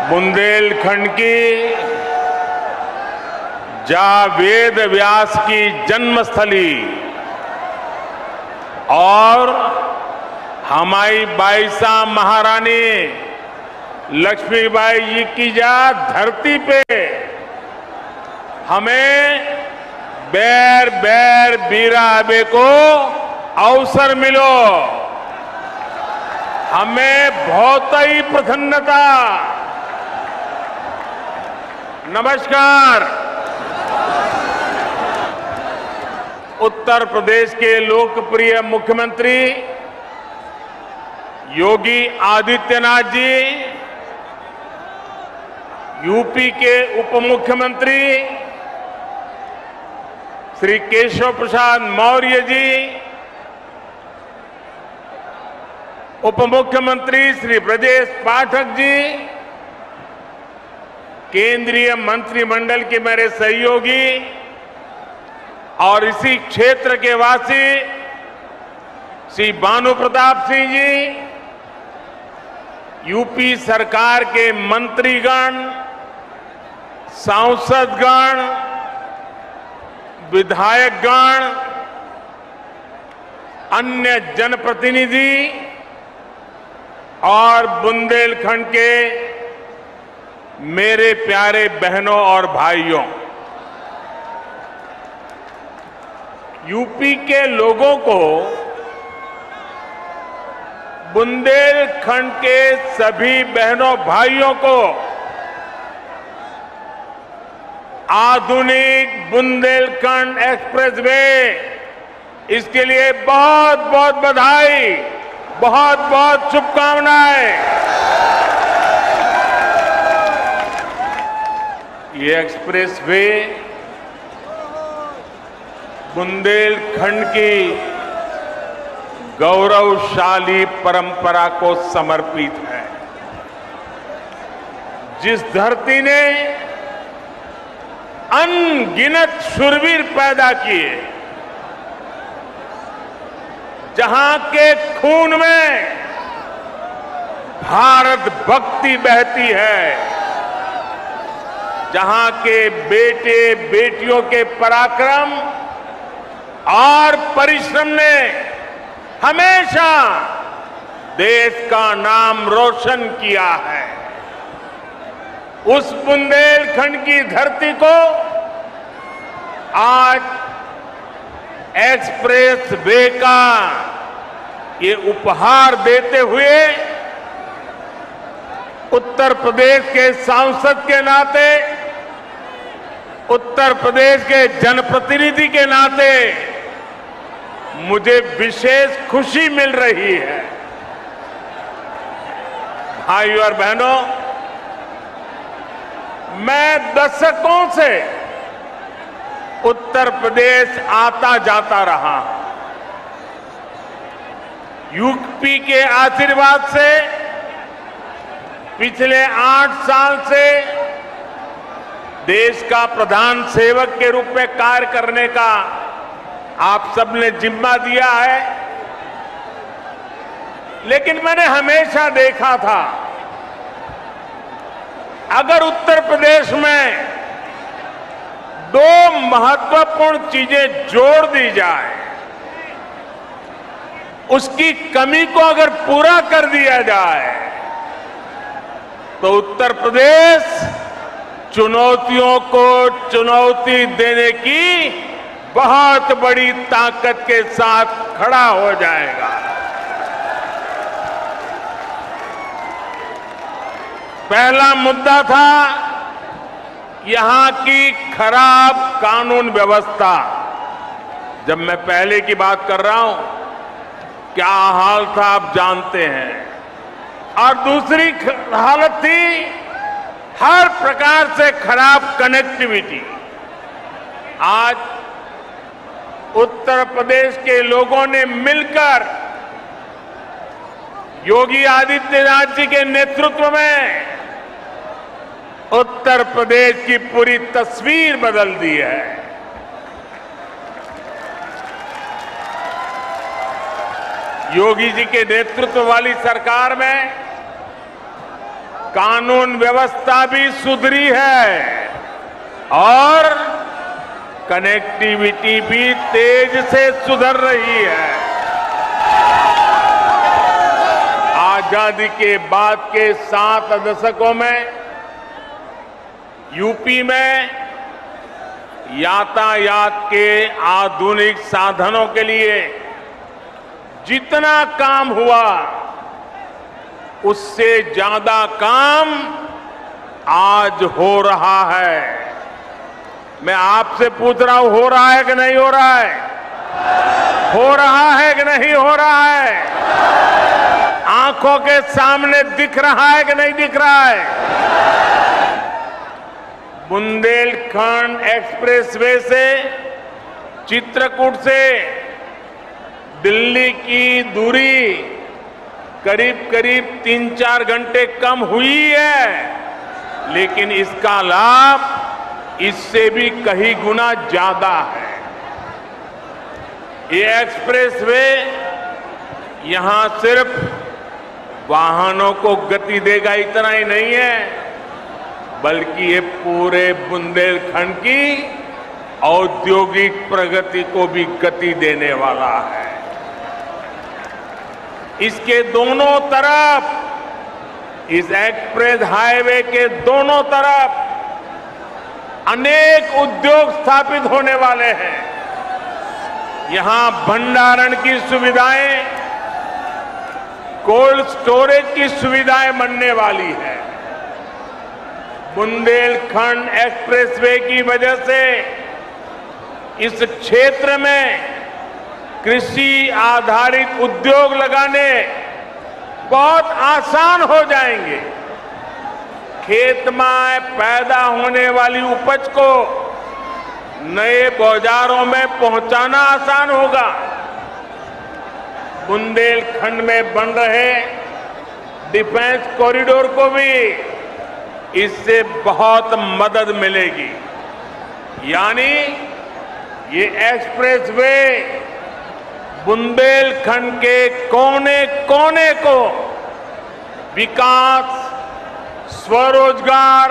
बुंदेलखंड की जहां वेद व्यास की जन्मस्थली और हमारी बाईसा महारानी लक्ष्मीबाई जी की जहां धरती पे हमें बैर बैर बीरा आबे को अवसर मिलो, हमें बहुत ही प्रसन्नता। नमस्कार। उत्तर प्रदेश के लोकप्रिय मुख्यमंत्री योगी आदित्यनाथ जी, यूपी के उप मुख्यमंत्री श्री केशव प्रसाद मौर्य जी, उप मुख्यमंत्री श्री ब्रजेश पाठक जी, केंद्रीय मंत्रिमंडल के मेरे सहयोगी और इसी क्षेत्र के वासी श्री भानु प्रताप सिंह जी, यूपी सरकार के मंत्रीगण, सांसदगण, विधायकगण, अन्य जनप्रतिनिधि और बुंदेलखंड के मेरे प्यारे बहनों और भाइयों, यूपी के लोगों को, बुंदेलखंड के सभी बहनों भाइयों को आधुनिक बुंदेलखंड एक्सप्रेसवे, इसके लिए बहुत बहुत बधाई, बहुत बहुत शुभकामनाएं। ये एक्सप्रेसवे बुंदेलखंड की गौरवशाली परंपरा को समर्पित है। जिस धरती ने अनगिनत शूरवीर पैदा किए, जहां के खून में भारत भक्ति बहती है, जहां के बेटे बेटियों के पराक्रम और परिश्रम ने हमेशा देश का नाम रोशन किया है, उस बुंदेलखंड की धरती को आज एक्सप्रेस वे का ये उपहार देते हुए उत्तर प्रदेश के सांसद के नाते, उत्तर प्रदेश के जनप्रतिनिधि के नाते मुझे विशेष खुशी मिल रही है। भाइयों और बहनों, मैं दशकों से उत्तर प्रदेश आता जाता रहा। यूपी के आशीर्वाद से पिछले 8 साल से देश का प्रधान सेवक के रूप में कार्य करने का आप सबने जिम्मा दिया है। लेकिन मैंने हमेशा देखा था, अगर उत्तर प्रदेश में 2 महत्वपूर्ण चीजें जोड़ दी जाए, उसकी कमी को अगर पूरा कर दिया जाए, तो उत्तर प्रदेश चुनौतियों को चुनौती देने की बहुत बड़ी ताकत के साथ खड़ा हो जाएगा। पहला मुद्दा था यहां की खराब कानून व्यवस्था। जब मैं पहले की बात कर रहा हूं, क्या हाल था आप जानते हैं। और दूसरी हालत थी हर प्रकार से खराब कनेक्टिविटी। आज उत्तर प्रदेश के लोगों ने मिलकर योगी आदित्यनाथ जी के नेतृत्व में उत्तर प्रदेश की पूरी तस्वीर बदल दी है। योगी जी के नेतृत्व वाली सरकार में कानून व्यवस्था भी सुधरी है और कनेक्टिविटी भी तेज से सुधर रही है। आजादी के बाद के 7 दशकों में यूपी में यातायात के आधुनिक साधनों के लिए जितना काम हुआ उससे ज्यादा काम आज हो रहा है। मैं आपसे पूछ रहा हूं, हो रहा है कि नहीं हो रहा है? हो रहा है कि नहीं हो रहा है? आंखों के सामने दिख रहा है कि नहीं दिख रहा है? बुंदेलखंड एक्सप्रेसवे से चित्रकूट से दिल्ली की दूरी करीब करीब 3-4 घंटे कम हुई है, लेकिन इसका लाभ इससे भी कहीं गुना ज्यादा है। ये एक्सप्रेसवे यहां सिर्फ वाहनों को गति देगा इतना ही नहीं है, बल्कि ये पूरे बुंदेलखंड की औद्योगिक प्रगति को भी गति देने वाला है। इसके दोनों तरफ, इस एक्सप्रेस हाईवे के दोनों तरफ अनेक उद्योग स्थापित होने वाले हैं। यहां भंडारण की सुविधाएं, कोल्ड स्टोरेज की सुविधाएं बनने वाली है। बुंदेलखंड एक्सप्रेसवे की वजह से इस क्षेत्र में कृषि आधारित उद्योग लगाने बहुत आसान हो जाएंगे। खेत में पैदा होने वाली उपज को नए बाजारों में पहुंचाना आसान होगा। बुंदेलखंड में बन रहे डिफेंस कॉरिडोर को भी इससे बहुत मदद मिलेगी। यानी ये एक्सप्रेसवे बुंदेलखंड के कोने कोने को विकास, स्वरोजगार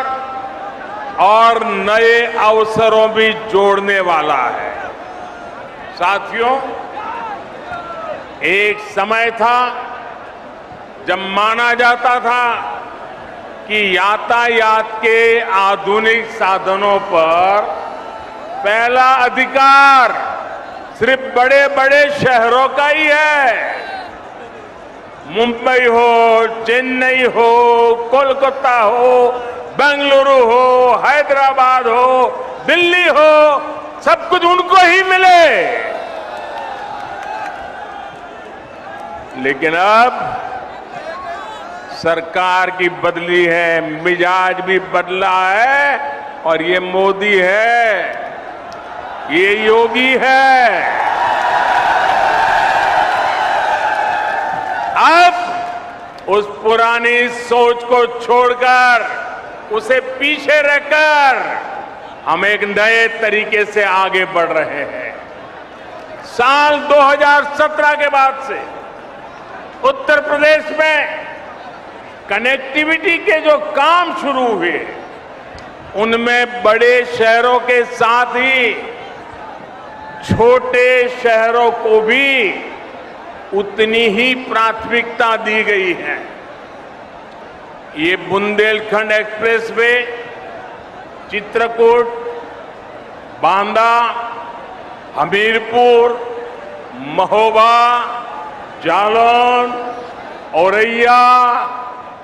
और नए अवसरों भी जोड़ने वाला है। साथियों, एक समय था जब माना जाता था कि यातायात के आधुनिक साधनों पर पहला अधिकार सिर्फ बड़े बड़े शहरों का ही है। मुंबई हो, चेन्नई हो, कोलकाता हो, बेंगलुरु हो, हैदराबाद हो, दिल्ली हो, सब कुछ उनको ही मिले। लेकिन अब सरकार की बदली है, मिजाज भी बदला है और ये मोदी है, ये योगी है। अब उस पुरानी सोच को छोड़कर, उसे पीछे रखकर हम एक नए तरीके से आगे बढ़ रहे हैं। साल 2017 के बाद से उत्तर प्रदेश में कनेक्टिविटी के जो काम शुरू हुए, उनमें बड़े शहरों के साथ ही छोटे शहरों को भी उतनी ही प्राथमिकता दी गई है। ये बुंदेलखंड एक्सप्रेसवे चित्रकूट, बांदा, हमीरपुर, महोबा, जालौन, औरैया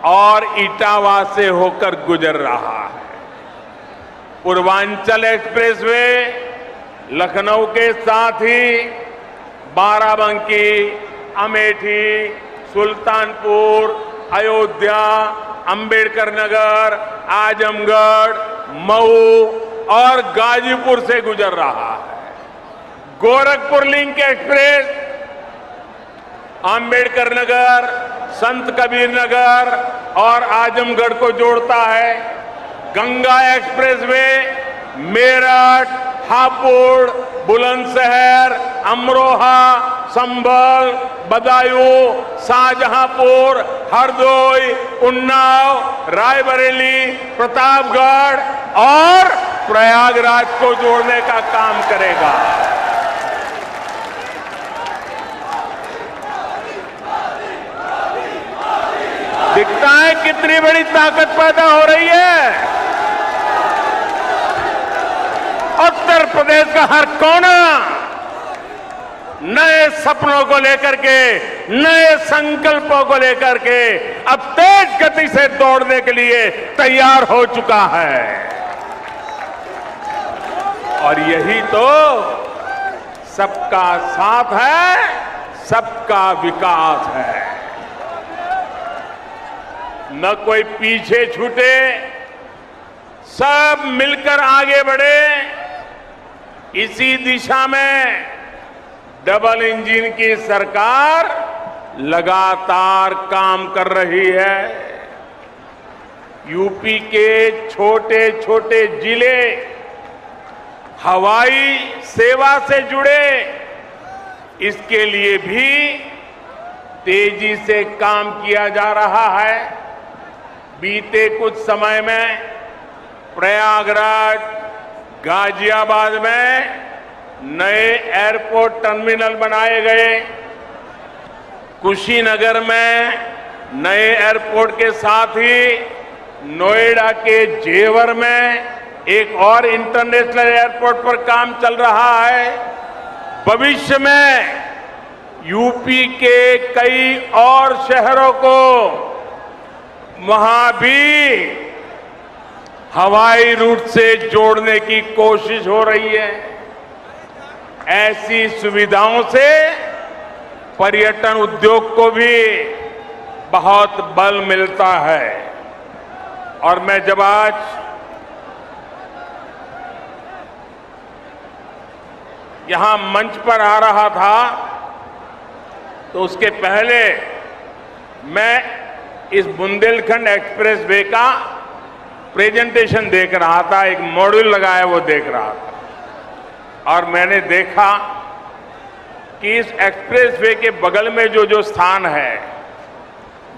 और इटावा से होकर गुजर रहा है। पूर्वांचल एक्सप्रेसवे लखनऊ के साथ ही बाराबंकी, अमेठी, सुल्तानपुर, अयोध्या, अंबेडकर नगर, आजमगढ़, मऊ और गाजीपुर से गुजर रहा है। गोरखपुर लिंक एक्सप्रेस अंबेडकर नगर, संत कबीर नगर और आजमगढ़ को जोड़ता है। गंगा एक्सप्रेसवे मेरठ, हापुड़, बुलंदशहर, अमरोहा, संभल, बदायूं, शाहजहांपुर, हरदोई, उन्नाव, रायबरेली, प्रतापगढ़ और प्रयागराज को जोड़ने का काम करेगा। दिखता है कितनी बड़ी ताकत पैदा हो रही है। उत्तर प्रदेश का हर कोना नए सपनों को लेकर के, नए संकल्पों को लेकर के अब तेज गति से दौड़ने के लिए तैयार हो चुका है। और यही तो सबका साथ है, सबका विकास है। न कोई पीछे छूटे, सब मिलकर आगे बढ़े। इसी दिशा में डबल इंजन की सरकार लगातार काम कर रही है। यूपी के छोटे छोटे जिले हवाई सेवा से जुड़े, इसके लिए भी तेजी से काम किया जा रहा है। बीते कुछ समय में प्रयागराज, गाजियाबाद में नए एयरपोर्ट टर्मिनल बनाए गए। कुशीनगर में नए एयरपोर्ट के साथ ही नोएडा के जेवर में एक और इंटरनेशनल एयरपोर्ट पर काम चल रहा है। भविष्य में यूपी के कई और शहरों को वहां भी हवाई रूट से जोड़ने की कोशिश हो रही है। ऐसी सुविधाओं से पर्यटन उद्योग को भी बहुत बल मिलता है। और मैं जब आज यहां मंच पर आ रहा था तो उसके पहले मैं इस बुंदेलखंड एक्सप्रेस वे का प्रेजेंटेशन देख रहा था, एक मॉड्यूल लगाया वो देख रहा था। और मैंने देखा कि इस एक्सप्रेस वे के बगल में जो जो स्थान है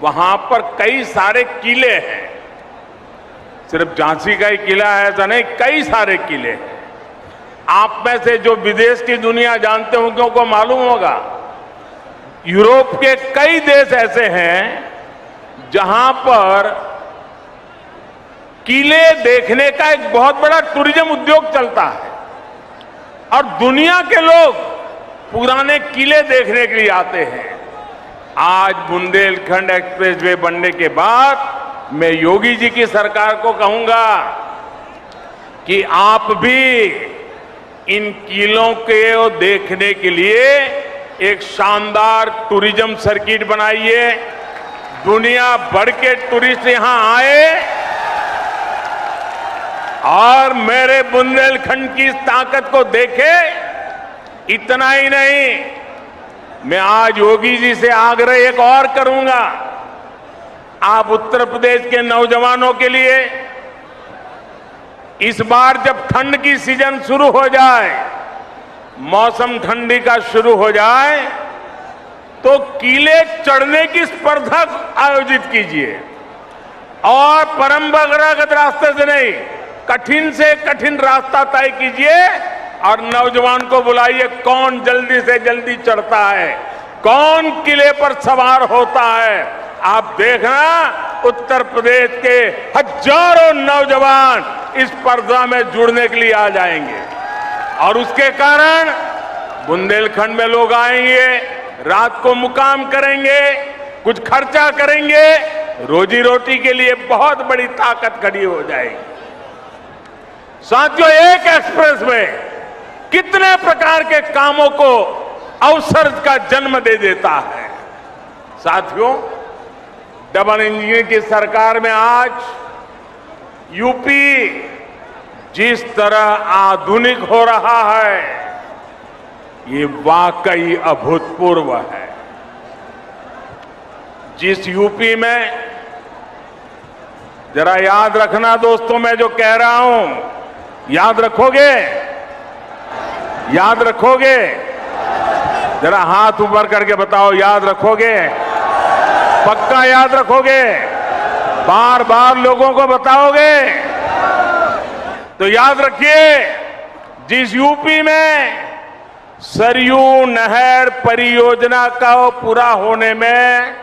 वहां पर कई सारे किले हैं। सिर्फ झांसी का ही किला है ऐसा नहीं, कई सारे किले हैं। आप में से जो विदेश की दुनिया जानते होंगे उनको मालूम होगा, यूरोप के कई देश ऐसे हैं जहां पर किले देखने का एक बहुत बड़ा टूरिज्म उद्योग चलता है और दुनिया के लोग पुराने किले देखने के लिए आते हैं। आज बुंदेलखंड एक्सप्रेसवे बनने के बाद मैं योगी जी की सरकार को कहूंगा कि आप भी इन किलों को देखने के लिए एक शानदार टूरिज्म सर्किट बनाइए। दुनिया भर के टूरिस्ट यहां आए और मेरे बुंदेलखंड की ताकत को देखे। इतना ही नहीं, मैं आज योगी जी से आग्रह एक और करूंगा। आप उत्तर प्रदेश के नौजवानों के लिए इस बार जब ठंड की सीजन शुरू हो जाए, मौसम ठंडी का शुरू हो जाए, तो किले चढ़ने की स्पर्धा आयोजित कीजिए और परंपरागत रास्ते से नहीं, कठिन से कठिन रास्ता तय कीजिए और नौजवान को बुलाइए। कौन जल्दी से जल्दी चढ़ता है, कौन किले पर सवार होता है। आप देखना उत्तर प्रदेश के हजारों नौजवान इस स्पर्धा में जुड़ने के लिए आ जाएंगे और उसके कारण बुंदेलखंड में लोग आएंगे, रात को मुकाम करेंगे, कुछ खर्चा करेंगे, रोजी रोटी के लिए बहुत बड़ी ताकत खड़ी हो जाएगी। साथियों, एक एक्सप्रेस में कितने प्रकार के कामों को अवसर का जन्म दे देता है। साथियों, डबल इंजन की सरकार में आज यूपी जिस तरह आधुनिक हो रहा है, ये वाकई अभूतपूर्व है। जिस यूपी में, जरा याद रखना दोस्तों, मैं जो कह रहा हूं याद रखोगे, याद रखोगे? जरा हाथ ऊपर करके बताओ, याद रखोगे? पक्का याद रखोगे? बार बार लोगों को बताओगे? तो याद रखिए, जिस यूपी में सरयू नहर परियोजना का पूरा होने में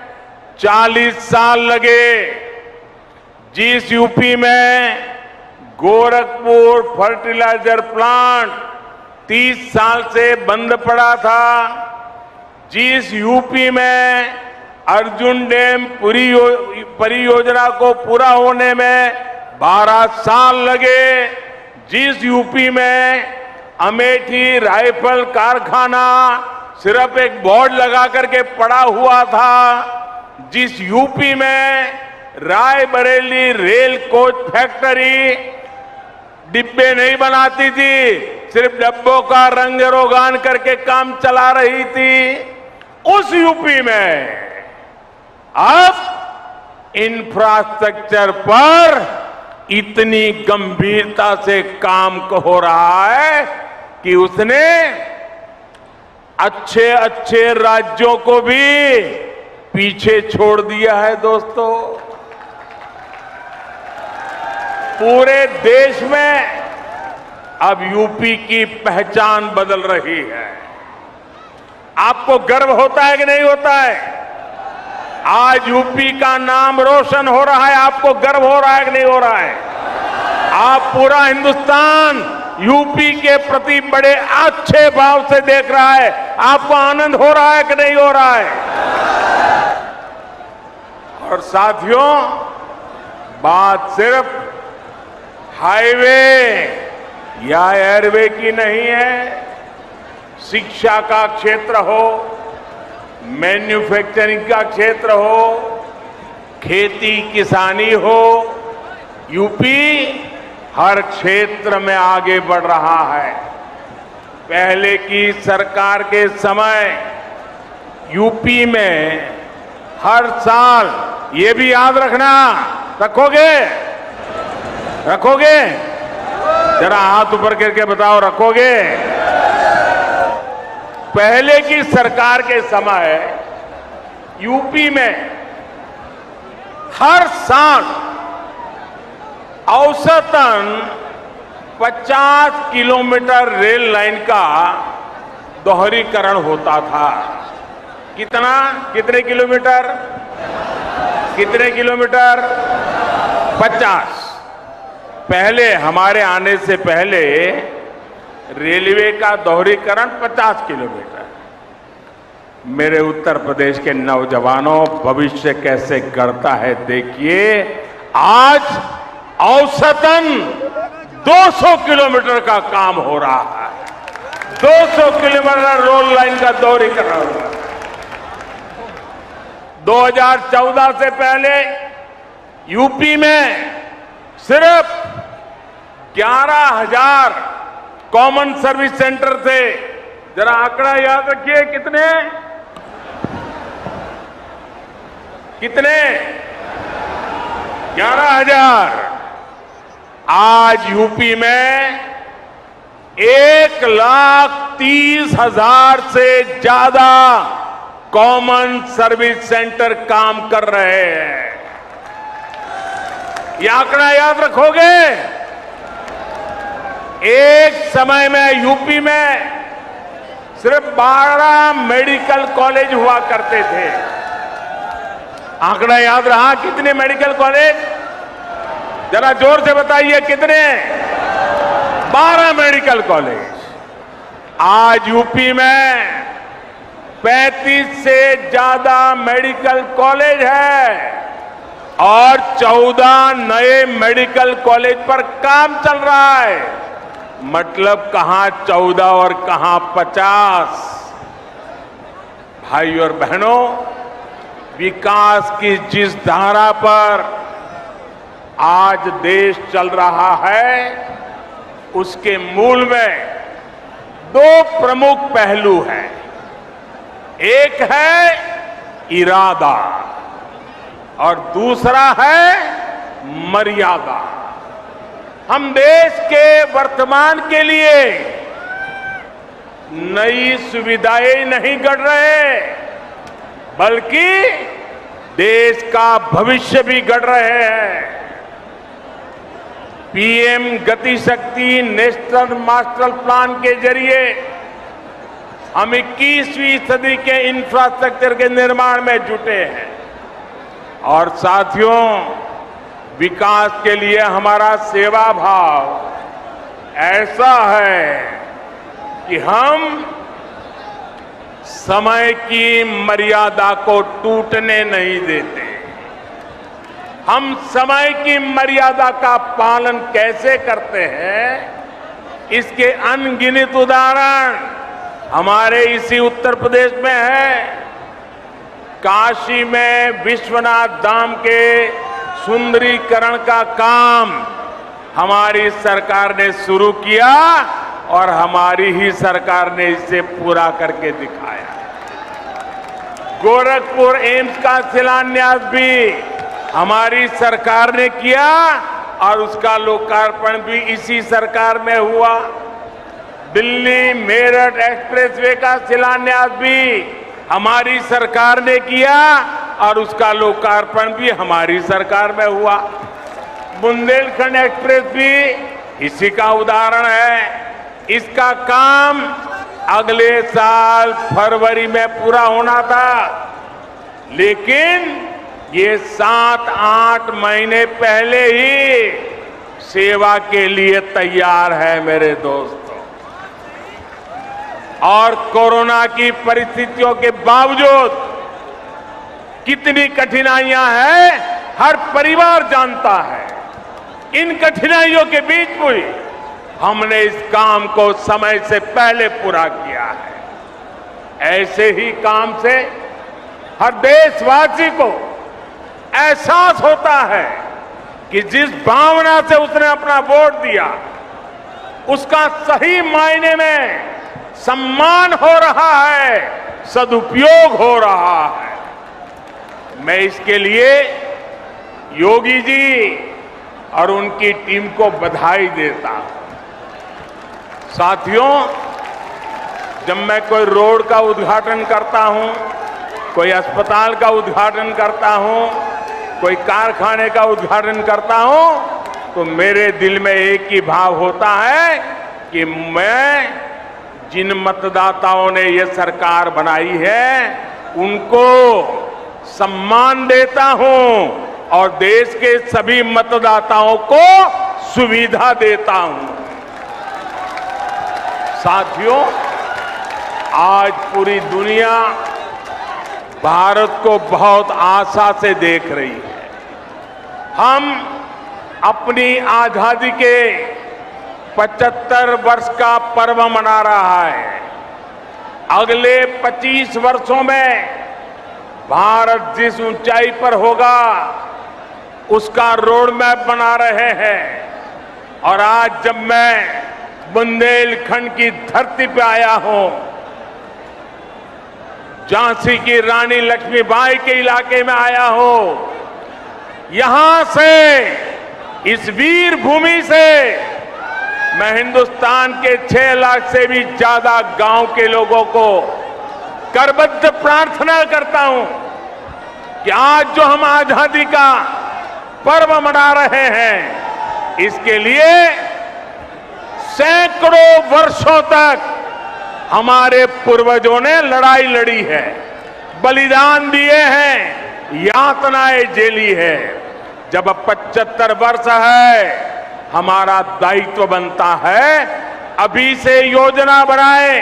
40 साल लगे, जिस यूपी में गोरखपुर फर्टिलाइजर प्लांट 30 साल से बंद पड़ा था, जिस यूपी में अर्जुन डैम परियोजना को पूरा होने में 12 साल लगे, जिस यूपी में अमेठी राइफल कारखाना सिर्फ एक बोर्ड लगा करके पड़ा हुआ था, जिस यूपी में रायबरेली रेल कोच फैक्ट्री डिब्बे नहीं बनाती थी, सिर्फ डब्बों का रंग रोगान करके काम चला रही थी, उस यूपी में अब इंफ्रास्ट्रक्चर पर इतनी गंभीरता से काम हो रहा है कि उसने अच्छे अच्छे राज्यों को भी पीछे छोड़ दिया है। दोस्तों, पूरे देश में अब यूपी की पहचान बदल रही है। आपको गर्व होता है कि नहीं होता है? आज यूपी का नाम रोशन हो रहा है, आपको गर्व हो रहा है कि नहीं हो रहा है? आप पूरा हिंदुस्तान यूपी के प्रति बड़े अच्छे भाव से देख रहा है, आपको आनंद हो रहा है कि नहीं हो रहा है? और साथियों, बात सिर्फ हाईवे या एयरवे की नहीं है। शिक्षा का क्षेत्र हो, मैन्युफैक्चरिंग का क्षेत्र हो, खेती किसानी हो, यूपी हर क्षेत्र में आगे बढ़ रहा है। पहले की सरकार के समय यूपी में हर साल, ये भी याद रखना, रखोगे? रखोगे? जरा हाथ ऊपर करके बताओ, रखोगे? पहले की सरकार के समय यूपी में हर साल औसतन 50 किलोमीटर रेल लाइन का दोहरीकरण होता था। कितने किलोमीटर? कितने किलोमीटर? 50। पहले, हमारे आने से पहले रेलवे का दोहरीकरण 50 किलोमीटर। मेरे उत्तर प्रदेश के नौजवानों, भविष्य कैसे गढ़ता है देखिए। आज औसतन 200 किलोमीटर का काम हो रहा है। 200 किलोमीटर रोड लाइन का दोहरीकरण हो रहा है। 2014 से पहले यूपी में सिर्फ 11,000 कॉमन सर्विस सेंटर थे। जरा आंकड़ा याद रखिए, कितने? 11,000। आज यूपी में 1,30,000 से ज्यादा कॉमन सर्विस सेंटर काम कर रहे हैं। ये आंकड़ा याद रखोगे? एक समय में यूपी में सिर्फ 12 मेडिकल कॉलेज हुआ करते थे। आंकड़ा याद रहा? कितने मेडिकल कॉलेज? जरा जोर से बताइए, कितने? 12 मेडिकल कॉलेज। आज यूपी में 35 से ज्यादा मेडिकल कॉलेज है और 14 नए मेडिकल कॉलेज पर काम चल रहा है। मतलब कहां 14 और कहां 50। भाई और बहनों, विकास की जिस धारा पर आज देश चल रहा है, उसके मूल में 2 प्रमुख पहलू हैं। एक है इरादा और दूसरा है मर्यादा। हम देश के वर्तमान के लिए नई सुविधाएं नहीं गढ़ रहे, बल्कि देश का भविष्य भी गढ़ रहे हैं। पीएम गति शक्ति नेशनल मास्टर प्लान के जरिए हम 21वीं सदी के इंफ्रास्ट्रक्चर के निर्माण में जुटे हैं और साथियों, विकास के लिए हमारा सेवा भाव ऐसा है कि हम समय की मर्यादा को टूटने नहीं देते। हम समय की मर्यादा का पालन कैसे करते हैं, इसके अनगिनत उदाहरण हमारे इसी उत्तर प्रदेश में है। काशी में विश्वनाथ धाम के सुंदरीकरण का काम हमारी सरकार ने शुरू किया और हमारी ही सरकार ने इसे पूरा करके दिखाया। गोरखपुर एम्स का शिलान्यास भी हमारी सरकार ने किया और उसका लोकार्पण भी इसी सरकार में हुआ। दिल्ली मेरठ एक्सप्रेसवे का शिलान्यास भी हमारी सरकार ने किया और उसका लोकार्पण भी हमारी सरकार में हुआ। बुंदेलखंड एक्सप्रेस भी इसी का उदाहरण है। इसका काम अगले साल फरवरी में पूरा होना था, लेकिन ये 7-8 महीने पहले ही सेवा के लिए तैयार है मेरे दोस्तों। और कोरोना की परिस्थितियों के बावजूद कितनी कठिनाइयां हैं, हर परिवार जानता है। इन कठिनाइयों के बीच भी हमने इस काम को समय से पहले पूरा किया है। ऐसे ही काम से हर देशवासी को एहसास होता है कि जिस भावना से उसने अपना वोट दिया, उसका सही मायने में सम्मान हो रहा है, सदुपयोग हो रहा है। मैं इसके लिए योगी जी और उनकी टीम को बधाई देता हूं। साथियों, जब मैं कोई रोड का उद्घाटन करता हूं, कोई अस्पताल का उद्घाटन करता हूं, कोई कारखाने का उद्घाटन करता हूं, तो मेरे दिल में एक ही भाव होता है कि मैं जिन मतदाताओं ने ये सरकार बनाई है उनको सम्मान देता हूं और देश के सभी मतदाताओं को सुविधा देता हूं। साथियों, आज पूरी दुनिया भारत को बहुत आशा से देख रही है। हम अपनी आजादी के 75 वर्ष का पर्व मना रहा है। अगले 25 वर्षों में भारत जिस ऊंचाई पर होगा उसका रोड मैप बना रहे हैं। और आज जब मैं बुंदेलखंड की धरती पे आया हूं, झांसी की रानी लक्ष्मीबाई के इलाके में आया हूं, यहां से, इस वीर भूमि से मैं हिंदुस्तान के 6 लाख से भी ज्यादा गांव के लोगों को करबद्ध प्रार्थना करता हूं कि आज जो हम आजादी का पर्व मना रहे हैं, इसके लिए सैकड़ों वर्षों तक हमारे पूर्वजों ने लड़ाई लड़ी है, बलिदान दिए हैं, यातनाएं झेली है। जब 75 वर्ष है, हमारा दायित्व बनता है अभी से योजना बनाए।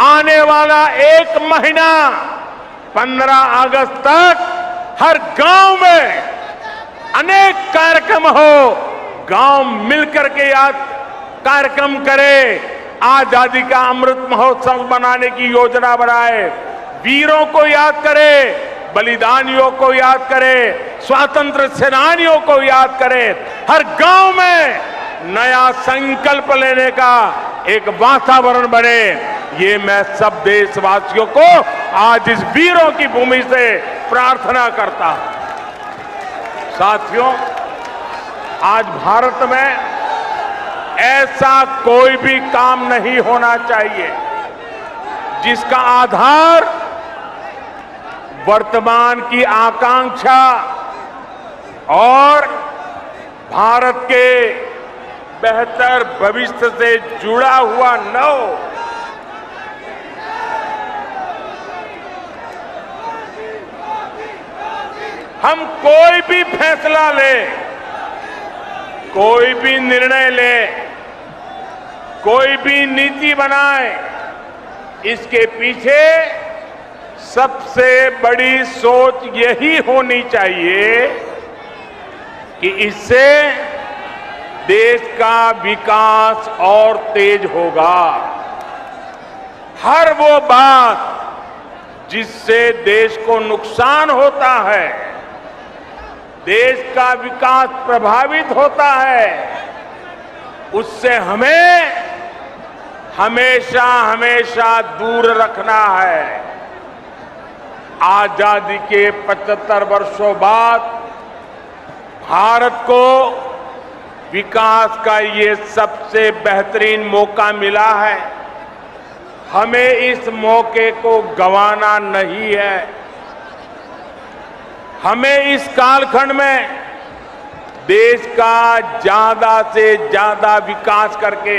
आने वाला 1 महीना 15 अगस्त तक हर गांव में अनेक कार्यक्रम हो, गांव मिलकर के याद कार्यक्रम करे, आजादी का अमृत महोत्सव बनाने की योजना बनाए, वीरों को याद करे, बलिदानियों को याद करे, स्वतंत्र सेनानियों को याद करे। हर गांव में नया संकल्प लेने का एक वातावरण बने, ये मैं सब देशवासियों को आज इस वीरों की भूमि से प्रार्थना करता हूं। साथियों, आज भारत में ऐसा कोई भी काम नहीं होना चाहिए जिसका आधार वर्तमान की आकांक्षा और भारत के बेहतर भविष्य से जुड़ा हुआ न हो। हम कोई भी फैसला लें, कोई भी निर्णय लें, कोई भी नीति बनाए, इसके पीछे सबसे बड़ी सोच यही होनी चाहिए कि इससे देश का विकास और तेज होगा। हर वो बात जिससे देश को नुकसान होता है, देश का विकास प्रभावित होता है, उससे हमें हमेशा हमेशा दूर रखना है। आजादी के 75 वर्षों बाद भारत को विकास का ये सबसे बेहतरीन मौका मिला है। हमें इस मौके को गंवाना नहीं है। हमें इस कालखंड में देश का ज्यादा से ज्यादा विकास करके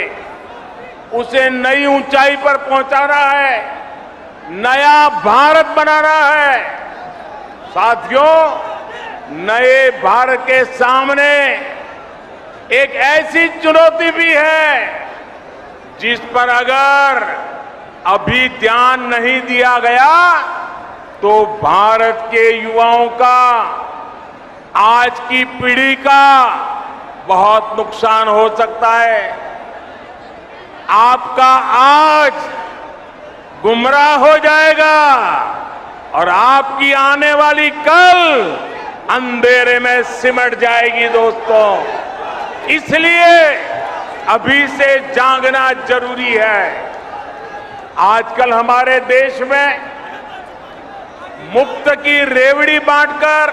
उसे नई ऊंचाई पर पहुंचाना है, नया भारत बनाना है। साथियों, नए भारत के सामने एक ऐसी चुनौती भी है जिस पर अगर अभी ध्यान नहीं दिया गया तो भारत के युवाओं का, आज की पीढ़ी का बहुत नुकसान हो सकता है। आपका आज गुमराह हो जाएगा और आपकी आने वाली कल अंधेरे में सिमट जाएगी। दोस्तों, इसलिए अभी से जागना जरूरी है। आजकल हमारे देश में मुफ्त की रेवड़ी बांटकर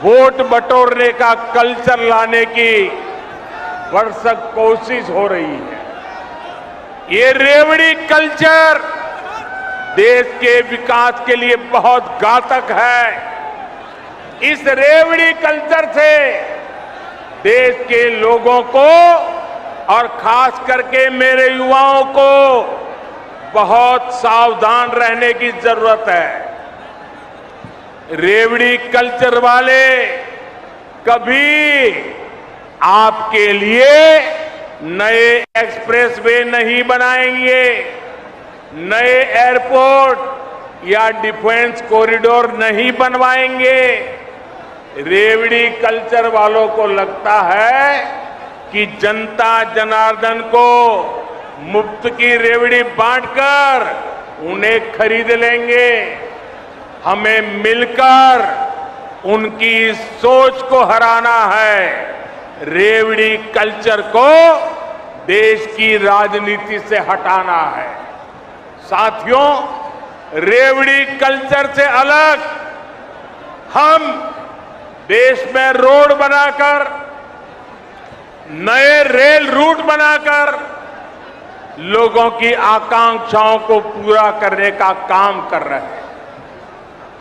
वोट बटोरने का कल्चर लाने की भरसक कोशिश हो रही है। ये रेवड़ी कल्चर देश के विकास के लिए बहुत घातक है। इस रेवड़ी कल्चर से देश के लोगों को और खास करके मेरे युवाओं को बहुत सावधान रहने की जरूरत है। रेवड़ी कल्चर वाले कभी आपके लिए नए एक्सप्रेसवे नहीं बनाएंगे, नए एयरपोर्ट या डिफेंस कॉरिडोर नहीं बनवाएंगे। रेवड़ी कल्चर वालों को लगता है कि जनता जनार्दन को मुफ्त की रेवड़ी बांटकर उन्हें खरीद लेंगे। हमें मिलकर उनकी सोच को हराना है। रेवड़ी कल्चर को देश की राजनीति से हटाना है। साथियों, रेवड़ी कल्चर से अलग हम देश में रोड बनाकर, नए रेल रूट बनाकर लोगों की आकांक्षाओं को पूरा करने का काम कर रहे हैं।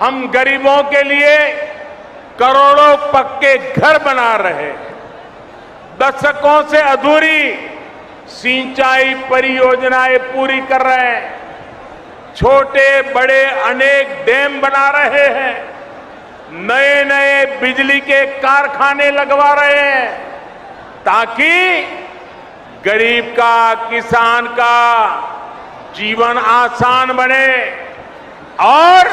हम गरीबों के लिए करोड़ों पक्के घर बना रहे हैं। दशकों से अधूरी सिंचाई परियोजनाएं पूरी कर रहे हैं। छोटे बड़े अनेक डैम बना रहे हैं। नए नए बिजली के कारखाने लगवा रहे हैं ताकि गरीब का, किसान का जीवन आसान बने और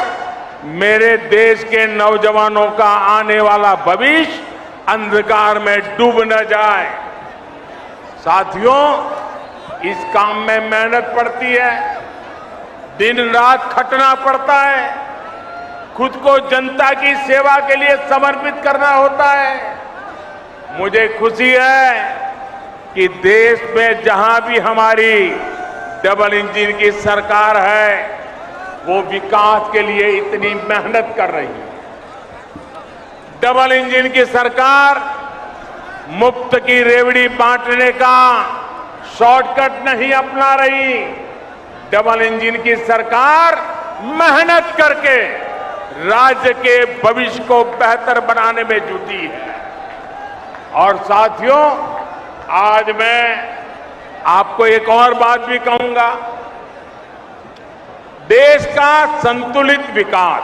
मेरे देश के नौजवानों का आने वाला भविष्य अंधकार में डूब न जाए। साथियों, इस काम में मेहनत पड़ती है, दिन रात खटना पड़ता है, खुद को जनता की सेवा के लिए समर्पित करना होता है। मुझे खुशी है कि देश में जहां भी हमारी डबल इंजन की सरकार है वो विकास के लिए इतनी मेहनत कर रही है। डबल इंजन की सरकार मुफ्त की रेवड़ी बांटने का शॉर्टकट नहीं अपना रही। डबल इंजन की सरकार मेहनत करके राज्य के भविष्य को बेहतर बनाने में जुटी है। और साथियों, आज मैं आपको एक और बात भी कहूंगा। देश का संतुलित विकास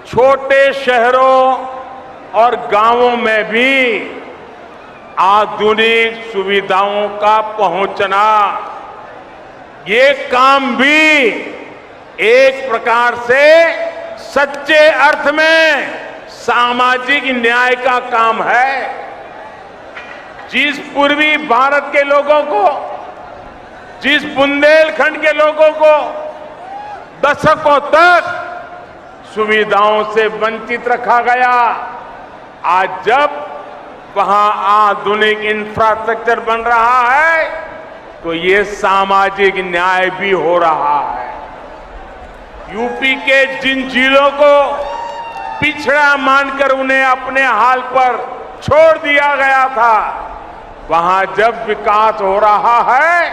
छोटे शहरों और गांवों में भी आधुनिक सुविधाओं का पहुंचना, ये काम भी एक प्रकार से सच्चे अर्थ में सामाजिक न्याय का काम है। जिस पूर्वी भारत के लोगों को, जिस बुंदेलखंड के लोगों को दशकों तक सुविधाओं से वंचित रखा गया, आज जब वहां आधुनिक इंफ्रास्ट्रक्चर बन रहा है तो ये सामाजिक न्याय भी हो रहा है। यूपी के जिन जिलों को पिछड़ा मानकर उन्हें अपने हाल पर छोड़ दिया गया था, वहां जब विकास हो रहा है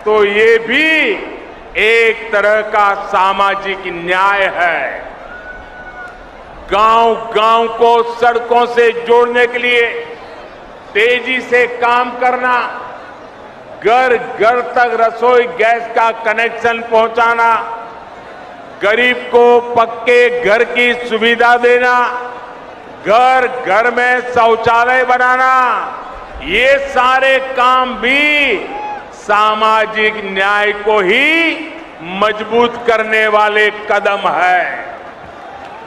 तो ये भी एक तरह का सामाजिक न्याय है। गांव-गांव को सड़कों से जोड़ने के लिए तेजी से काम करना, घर-घर तक रसोई गैस का कनेक्शन पहुंचाना, गरीब को पक्के घर की सुविधा देना, घर घर में शौचालय बनाना, ये सारे काम भी सामाजिक न्याय को ही मजबूत करने वाले कदम है।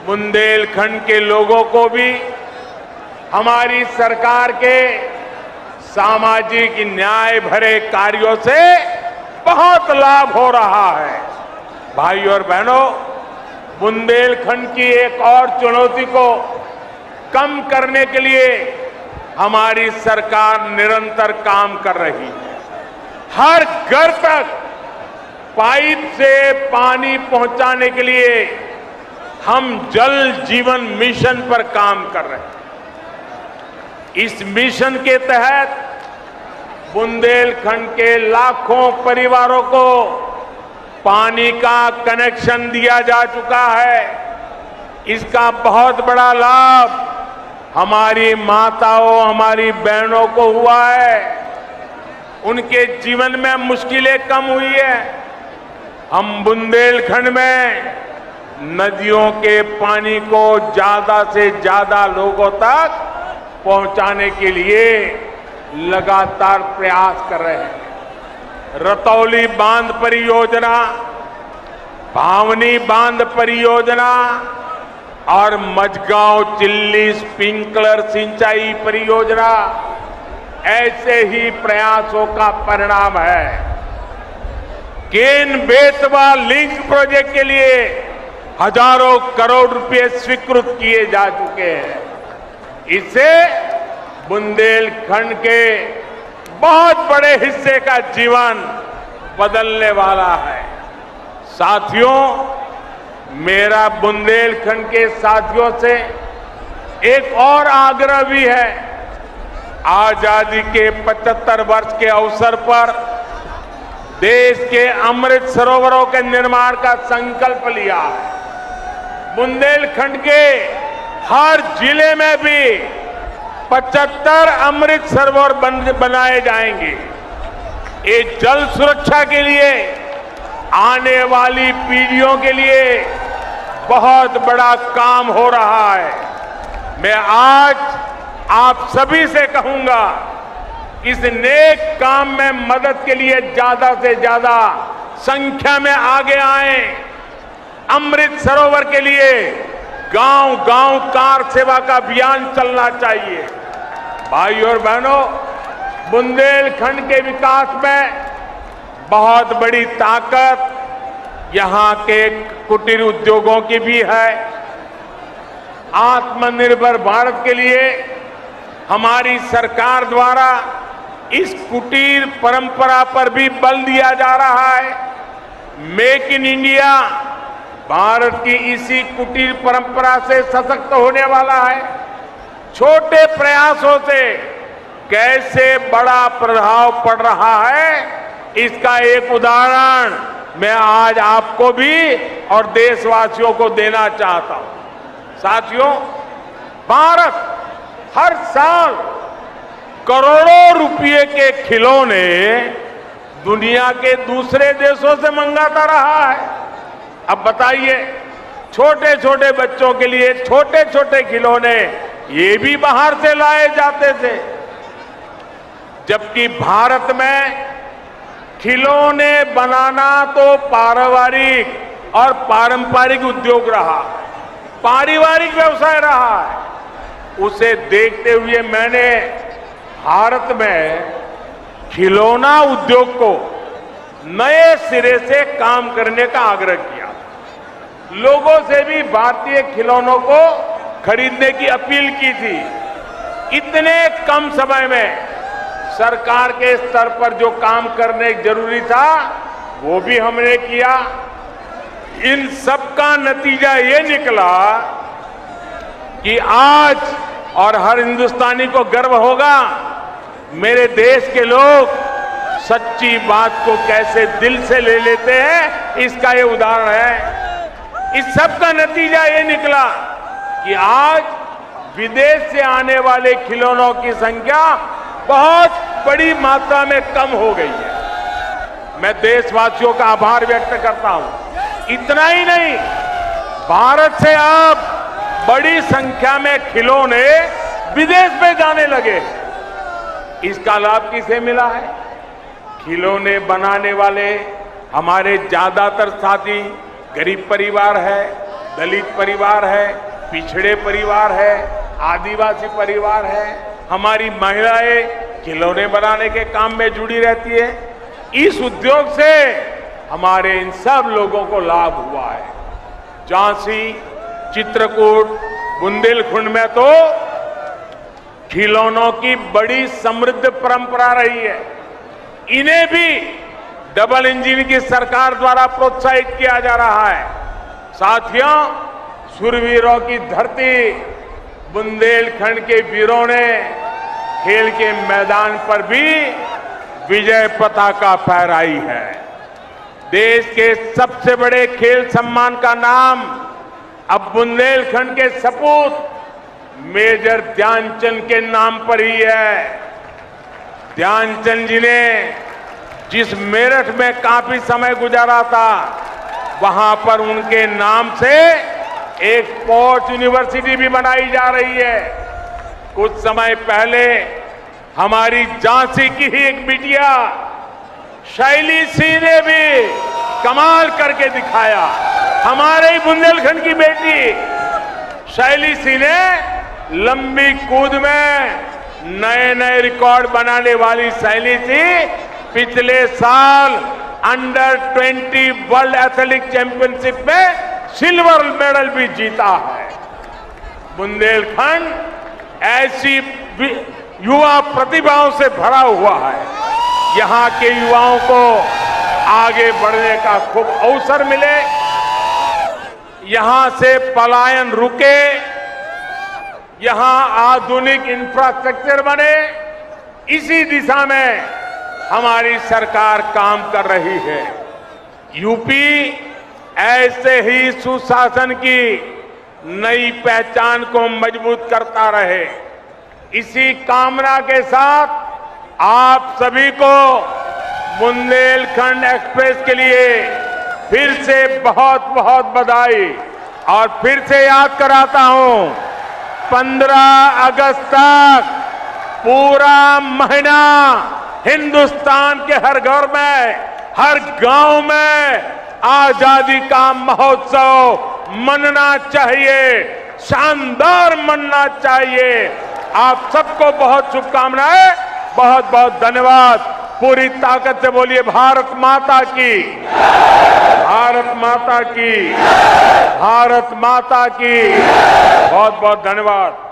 बुंदेलखंड के लोगों को भी हमारी सरकार के सामाजिक न्याय भरे कार्यों से बहुत लाभ हो रहा है। भाई और बहनों, बुंदेलखंड की एक और चुनौती को कम करने के लिए हमारी सरकार निरंतर काम कर रही है। हर घर तक पाइप से पानी पहुंचाने के लिए हम जल जीवन मिशन पर काम कर रहे हैं। इस मिशन के तहत बुंदेलखंड के लाखों परिवारों को पानी का कनेक्शन दिया जा चुका है। इसका बहुत बड़ा लाभ हमारी माताओं, हमारी बहनों को हुआ है। उनके जीवन में मुश्किलें कम हुई है। हम बुंदेलखंड में नदियों के पानी को ज्यादा से ज्यादा लोगों तक पहुंचाने के लिए लगातार प्रयास कर रहे हैं। रतौली बांध परियोजना, भावनी बांध परियोजना और मझगांव चिल्ली स्प्रिंकलर सिंचाई परियोजना ऐसे ही प्रयासों का परिणाम है। केन बेतवा लिंक प्रोजेक्ट के लिए हजारों करोड़ रुपए स्वीकृत किए जा चुके हैं। इससे बुंदेलखंड के बहुत बड़े हिस्से का जीवन बदलने वाला है। साथियों, मेरा बुंदेलखंड के साथियों से एक और आग्रह भी है। आजादी के 75 वर्ष के अवसर पर देश के अमृत सरोवरों के निर्माण का संकल्प लिया है। बुंदेलखंड के हर जिले में भी 75 अमृत सरोवर बनाए जाएंगे। ये जल सुरक्षा के लिए, आने वाली पीढ़ियों के लिए बहुत बड़ा काम हो रहा है। मैं आज आप सभी से कहूंगा, इस नेक काम में मदद के लिए ज्यादा से ज्यादा संख्या में आगे आए। अमृत सरोवर के लिए गांव-गांव कार सेवा का अभियान चलना चाहिए। भाई और बहनों, बुंदेलखंड के विकास में बहुत बड़ी ताकत यहां के कुटीर उद्योगों की भी है। आत्मनिर्भर भारत के लिए हमारी सरकार द्वारा इस कुटीर परंपरा पर भी बल दिया जा रहा है। मेक इन इंडिया भारत की इसी कुटीर परंपरा से सशक्त होने वाला है। छोटे प्रयासों से कैसे बड़ा प्रभाव पड़ रहा है, इसका एक उदाहरण मैं आज आपको भी और देशवासियों को देना चाहता हूं। साथियों, भारत हर साल करोड़ों रुपए के खिलौने दुनिया के दूसरे देशों से मंगाता रहा है। अब बताइए, छोटे छोटे बच्चों के लिए छोटे छोटे खिलौने ये भी बाहर से लाए जाते थे, जबकि भारत में खिलौने बनाना तो पारिवारिक और पारंपरिक उद्योग रहा, पारिवारिक व्यवसाय रहा है। उसे देखते हुए मैंने भारत में खिलौना उद्योग को नए सिरे से काम करने का आग्रह किया। लोगों से भी भारतीय खिलौनों को खरीदने की अपील की थी। इतने कम समय में सरकार के स्तर पर जो काम करने जरूरी था वो भी हमने किया। इन सब का नतीजा ये निकला कि आज, और हर हिंदुस्तानी को गर्व होगा, मेरे देश के लोग सच्ची बात को कैसे दिल से ले लेते हैं, इसका ये उदाहरण है। इस सब का नतीजा ये निकला कि आज विदेश से आने वाले खिलौनों की संख्या बहुत बड़ी मात्रा में कम हो गई है। मैं देशवासियों का आभार व्यक्त करता हूं। इतना ही नहीं, भारत से अब बड़ी संख्या में खिलौने विदेश में जाने लगे। इसका लाभ किसे मिला है? खिलौने बनाने वाले हमारे ज्यादातर साथी गरीब परिवार है, दलित परिवार है, पिछड़े परिवार है, आदिवासी परिवार है। हमारी महिलाएं खिलौने बनाने के काम में जुड़ी रहती है। इस उद्योग से हमारे इन सब लोगों को लाभ हुआ है। झांसी, चित्रकूट, बुंदेलखंड में तो खिलौनों की बड़ी समृद्ध परंपरा रही है। इन्हें भी डबल इंजन की सरकार द्वारा प्रोत्साहित किया जा रहा है। साथियों, शूरवीरों की धरती बुंदेलखंड के वीरों ने खेल के मैदान पर भी विजय पताका फहराई है। देश के सबसे बड़े खेल सम्मान का नाम अब बुंदेलखंड के सपूत मेजर ध्यानचंद के नाम पर ही है। ध्यानचंद जी ने जिस मेरठ में काफी समय गुजारा था, वहां पर उनके नाम से एक स्पोर्ट्स यूनिवर्सिटी भी बनाई जा रही है। कुछ समय पहले हमारी झांसी की ही एक बिटिया शैली सिंह ने भी कमाल करके दिखाया। हमारे ही बुंदेलखंड की बेटी शैली सिंह ने लंबी कूद में नए नए रिकॉर्ड बनाने वाली शैली सिंह पिछले साल अंडर 20 वर्ल्ड एथलेटिक चैंपियनशिप में सिल्वर मेडल भी जीता है। बुंदेलखंड ऐसी युवा प्रतिभाओं से भरा हुआ है। यहां के युवाओं को आगे बढ़ने का खूब अवसर मिले, यहां से पलायन रुके, यहां आधुनिक इंफ्रास्ट्रक्चर बने, इसी दिशा में हमारी सरकार काम कर रही है। यूपी ऐसे ही सुशासन की नई पहचान को मजबूत करता रहे, इसी कामना के साथ आप सभी को बुंदेलखंड एक्सप्रेस के लिए फिर से बहुत बहुत बधाई। और फिर से याद कराता हूं, 15 अगस्त तक पूरा महीना हिंदुस्तान के हर घर में, हर गांव में आजादी का महोत्सव मनना चाहिए, शानदार मनना चाहिए। आप सबको बहुत शुभकामनाएं, बहुत बहुत धन्यवाद। पूरी ताकत से बोलिए भारत माता की, भारत माता की, भारत माता की। बहुत बहुत धन्यवाद।